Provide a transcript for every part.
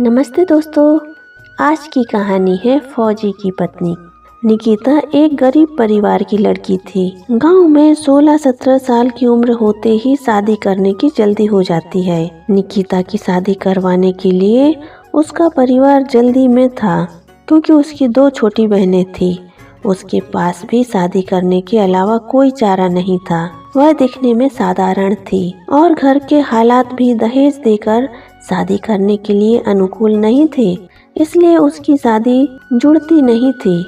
नमस्ते दोस्तों। आज की कहानी है फौजी की पत्नी। निकिता एक गरीब परिवार की लड़की थी। गांव में 16-17 साल की उम्र होते ही शादी करने की जल्दी हो जाती है। निकिता की शादी करवाने के लिए उसका परिवार जल्दी में था क्योंकि उसकी 2 छोटी बहनें थी। उसके पास भी शादी करने के अलावा कोई चारा नहीं था। वह दिखने में साधारण थी और घर के हालात भी दहेज देकर शादी करने के लिए अनुकूल नहीं थे, इसलिए उसकी शादी जुड़ती नहीं थी।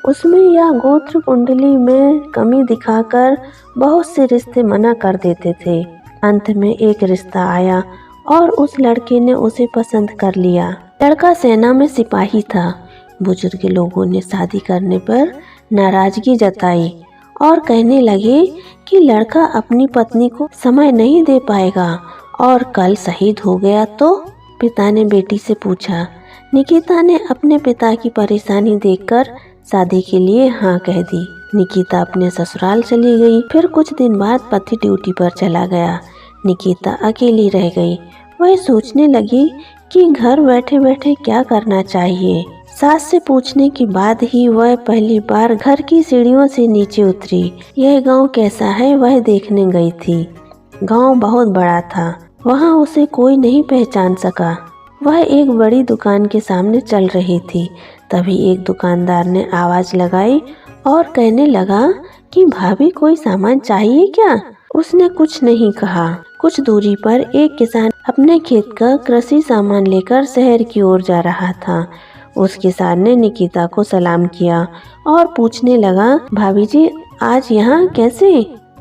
उसमें या गोत्र कुंडली में कमी दिखाकर बहुत से रिश्ते मना कर देते थे। अंत में एक रिश्ता आया और उस लड़के ने उसे पसंद कर लिया। लड़का सेना में सिपाही था। बुजुर्ग लोगों ने शादी करने पर नाराजगी जताई और कहने लगे कि लड़का अपनी पत्नी को समय नहीं दे पाएगा और कल शहीद हो गया तो। पिता ने बेटी से पूछा। निकिता ने अपने पिता की परेशानी देखकर शादी के लिए हाँ कह दी। निकिता अपने ससुराल चली गई। फिर कुछ दिन बाद पति ड्यूटी पर चला गया। निकिता अकेली रह गई। वह सोचने लगी कि घर बैठे बैठे क्या करना चाहिए। सास से पूछने के बाद ही वह पहली बार घर की सीढ़ियों से नीचे उतरी। यह गांव कैसा है वह देखने गई थी। गांव बहुत बड़ा था। वहां उसे कोई नहीं पहचान सका। वह एक बड़ी दुकान के सामने चल रही थी। तभी एक दुकानदार ने आवाज लगाई और कहने लगा कि भाभी कोई सामान चाहिए क्या? उसने कुछ नहीं कहा। कुछ दूरी पर एक किसान अपने खेत का कृषि सामान लेकर शहर की ओर जा रहा था। उस किसान ने निकिता को सलाम किया और पूछने लगा, भाभी जी आज यहाँ कैसे?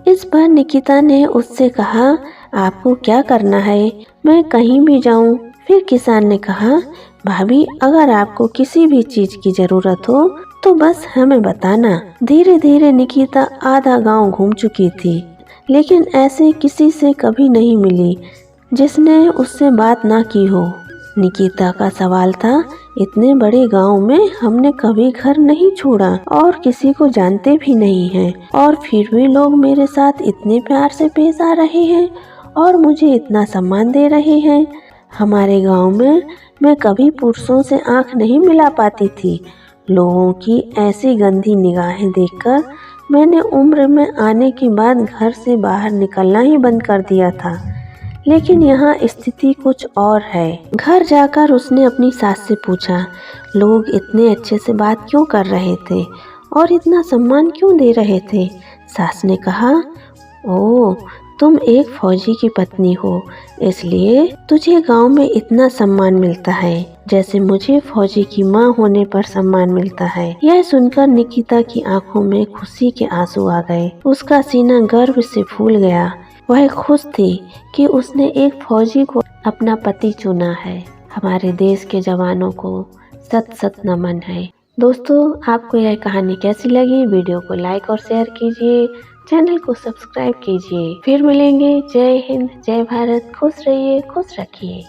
इस पर निकिता ने उससे कहा, आपको क्या करना है? मैं कहीं भी जाऊं। फिर किसान ने कहा, भाभी अगर आपको किसी भी चीज की जरूरत हो तो बस हमें बताना। धीरे धीरे निकिता आधा गांव घूम चुकी थी, लेकिन ऐसे किसी से कभी नहीं मिली जिसने उससे बात ना की हो। निकिता का सवाल था, इतने बड़े गांव में हमने कभी घर नहीं छोड़ा और किसी को जानते भी नहीं हैं, और फिर भी लोग मेरे साथ इतने प्यार से पेश आ रहे हैं और मुझे इतना सम्मान दे रहे हैं। हमारे गांव में मैं कभी पुरुषों से आंख नहीं मिला पाती थी। लोगों की ऐसी गंदी निगाहें देखकर मैंने उम्र में आने के बाद घर से बाहर निकलना ही बंद कर दिया था। लेकिन यहाँ स्थिति कुछ और है। घर जाकर उसने अपनी सास से पूछा, लोग इतने अच्छे से बात क्यों कर रहे थे और इतना सम्मान क्यों दे रहे थे? सास ने कहा, ओह तुम एक फौजी की पत्नी हो, इसलिए तुझे गांव में इतना सम्मान मिलता है जैसे मुझे फौजी की माँ होने पर सम्मान मिलता है। यह सुनकर निकिता की आंखों में खुशी के आंसू आ गए। उसका सीना गर्व से फूल गया। वह खुश थी कि उसने एक फौजी को अपना पति चुना है। हमारे देश के जवानों को सत सत नमन है। दोस्तों आपको यह कहानी कैसी लगी? वीडियो को लाइक और शेयर कीजिए, चैनल को सब्सक्राइब कीजिए। फिर मिलेंगे। जय हिंद, जय भारत। खुश रहिए, खुश रखिए।